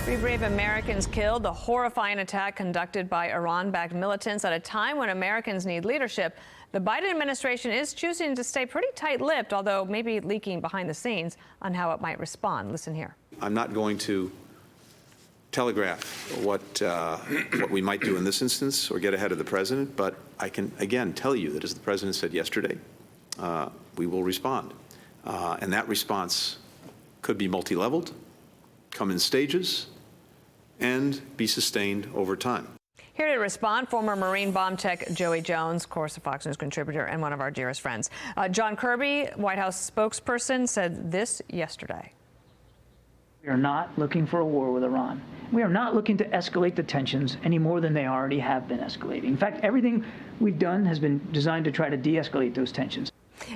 Three brave Americans killed. The horrifying attack conducted by Iran-backed militants at a time when Americans need leadership. The Biden administration is choosing to stay pretty tight-lipped, although maybe leaking behind the scenes on how it might respond. Listen here. I'm not going to telegraph what we might do in this instance or get ahead of the president, but I can, again, tell you that, as the president said yesterday, we will respond. And that response could be multi-leveled, come in stages, and be sustained over time. Here to respond, former Marine bomb tech Joey Jones, of course, a Fox News contributor and one of our dearest friends. John Kirby, White House spokesperson, said this yesterday. We are not looking for a war with Iran. We are not looking to escalate the tensions any more than they already have been escalating. In fact, everything we've done has been designed to try to de-escalate those tensions.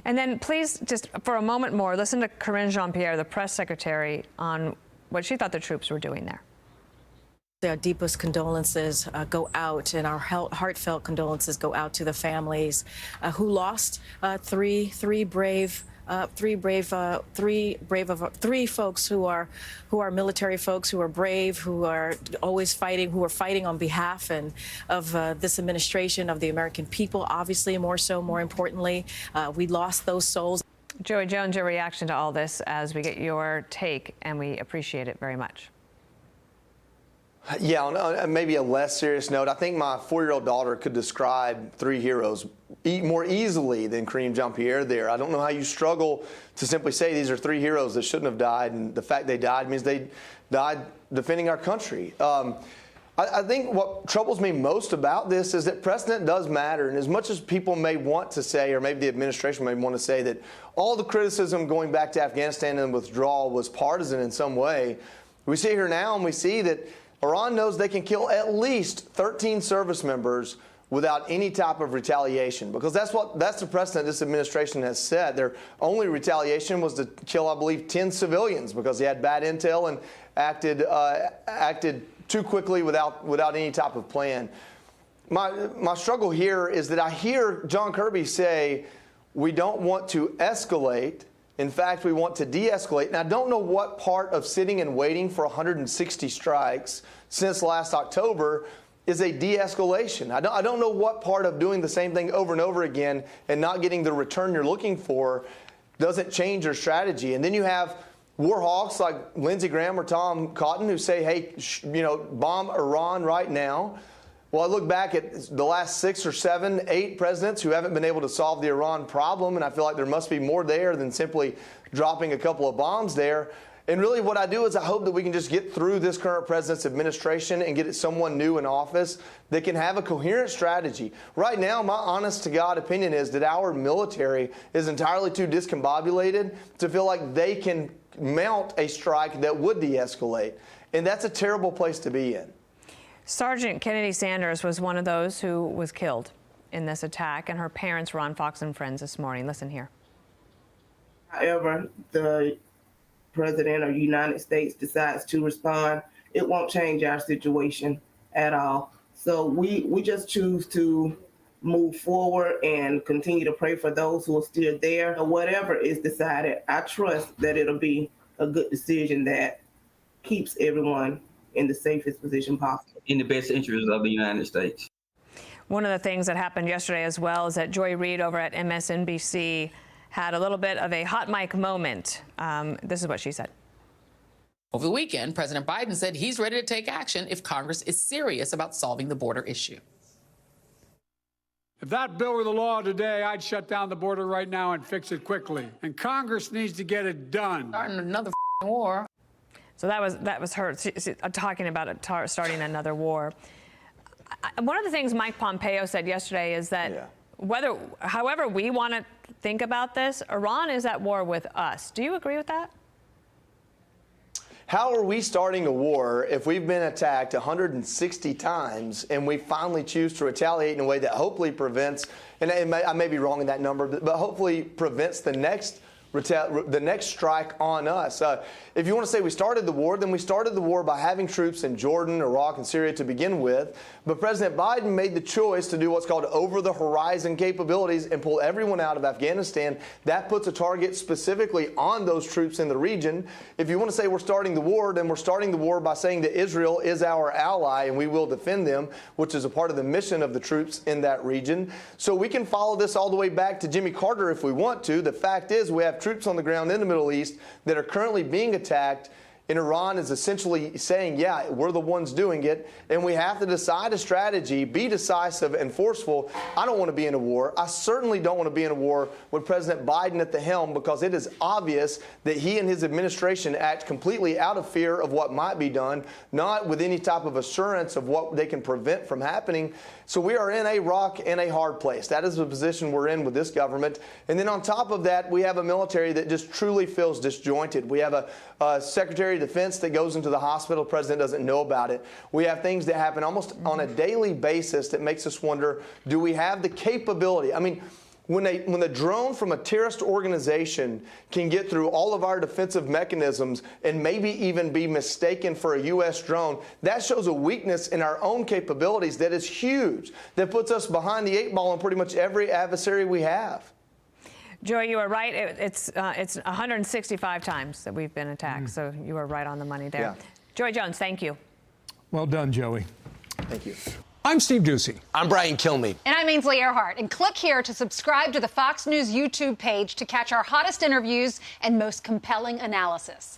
And then please, just for a moment more, listen to Karine Jean-Pierre, the press secretary, on what she thought the troops were doing there. Our deepest condolences go out, and our heartfelt condolences go out to the families who lost three folks who are military folks, who are brave, who are always fighting, who are fighting on behalf of this administration, of the American people. Obviously, more importantly, we lost those souls. Joey Jones, your reaction to all this as we get your take, and we appreciate it very much. Yeah, on maybe a less serious note, I think my 4-year-old daughter could describe three heroes more easily than Karine Jean-Pierre there. I don't know how you struggle to simply say these are three heroes that shouldn't have died, and the fact they died means they died defending our country. I think what troubles me most about this is that precedent does matter, and as much as people may want to say, or maybe the administration may want to say, that all the criticism going back to Afghanistan and withdrawal was partisan in some way, we sit here now and we see that Iran knows they can kill at least 13 service members without any type of retaliation, because that's the precedent this administration has set. Their only retaliation was to kill, I believe, 10 civilians because they had bad intel and acted too quickly without any type of plan. My struggle here is that I hear John Kirby say we don't want to escalate. In fact, we want to de-escalate. And I don't know what part of sitting and waiting for 160 strikes since last October is a de-escalation. I don't know what part of doing the same thing over and over again and not getting the return you're looking for doesn't change your strategy. And then you have war hawks like Lindsey Graham or Tom Cotton who say, hey, bomb Iran right now. Well, I look back at the last 6 or 7, 8 presidents who haven't been able to solve the Iran problem, and I feel like there must be more there than simply dropping a couple of bombs there. And really what I do is I hope that we can just get through this current president's administration and get someone new in office that can have a coherent strategy. Right now, my honest-to-God opinion is that our military is entirely too discombobulated to feel like they can mount a strike that would de-escalate. And that's a terrible place to be in. Sergeant Kennedy Sanders was one of those who was killed in this attack, and her parents were on Fox and Friends this morning. Listen here. However, the President of the United States decides to respond, it won't change our situation at all. So we just choose to move forward and continue to pray for those who are still there. Whatever is decided, I trust that it'll be a good decision that keeps everyone in the safest position possible. In the best interest of the United States. One of the things that happened yesterday as well is that Joy Reid over at MSNBC had a little bit of a hot mic moment. This is what she said. Over the weekend, President Biden said he's ready to take action if Congress is serious about solving the border issue. If that bill were the law today, I'd shut down the border right now and fix it quickly. And Congress needs to get it done. Starting another war. So that was her talking about it, starting another war. One of the things Mike Pompeo said yesterday is that however we want to think about this, Iran is at war with us. Do you agree with that? How are we starting a war if we've been attacked 160 times and we finally choose to retaliate in a way that hopefully prevents, and I may be wrong in that number, but hopefully prevents the next the next strike on us. If you want to say we started the war, then we started the war by having troops in Jordan, Iraq, and Syria to begin with. But President Biden made the choice to do what's called over-the-horizon capabilities and pull everyone out of Afghanistan. That puts a target specifically on those troops in the region. If you want to say we're starting the war, then we're starting the war by saying that Israel is our ally and we will defend them, which is a part of the mission of the troops in that region. So we can follow this all the way back to Jimmy Carter if we want to. The fact is we have troops on the ground in the Middle East that are currently being attacked, and Iran is essentially saying, yeah, we're the ones doing it, and we have to decide a strategy, be decisive and forceful. I don't want to be in a war. I certainly don't want to be in a war with President Biden at the helm, because it is obvious that he and his administration act completely out of fear of what might be done, not with any type of assurance of what they can prevent from happening. So we are in a rock and a hard place. That is the position we're in with this government. And then on top of that, we have a military that just truly feels disjointed. We have a Secretary of Defense that goes into the hospital. The president doesn't know about it. We have things that happen almost on a daily basis that makes us wonder, do we have the capability? I mean, when a drone from a terrorist organization can get through all of our defensive mechanisms and maybe even be mistaken for a U.S. drone, that shows a weakness in our own capabilities that is huge, that puts us behind the 8 ball on pretty much every adversary we have. Joy, you are right. It's 165 times that we've been attacked, so you are right on the money there. Yeah. Joy Jones, thank you. Well done, Joey. Thank you. I'm Steve Ducey. I'm Brian Kilmeade. And I'm Ainsley Earhart. And click here to subscribe to the Fox News YouTube page to catch our hottest interviews and most compelling analysis.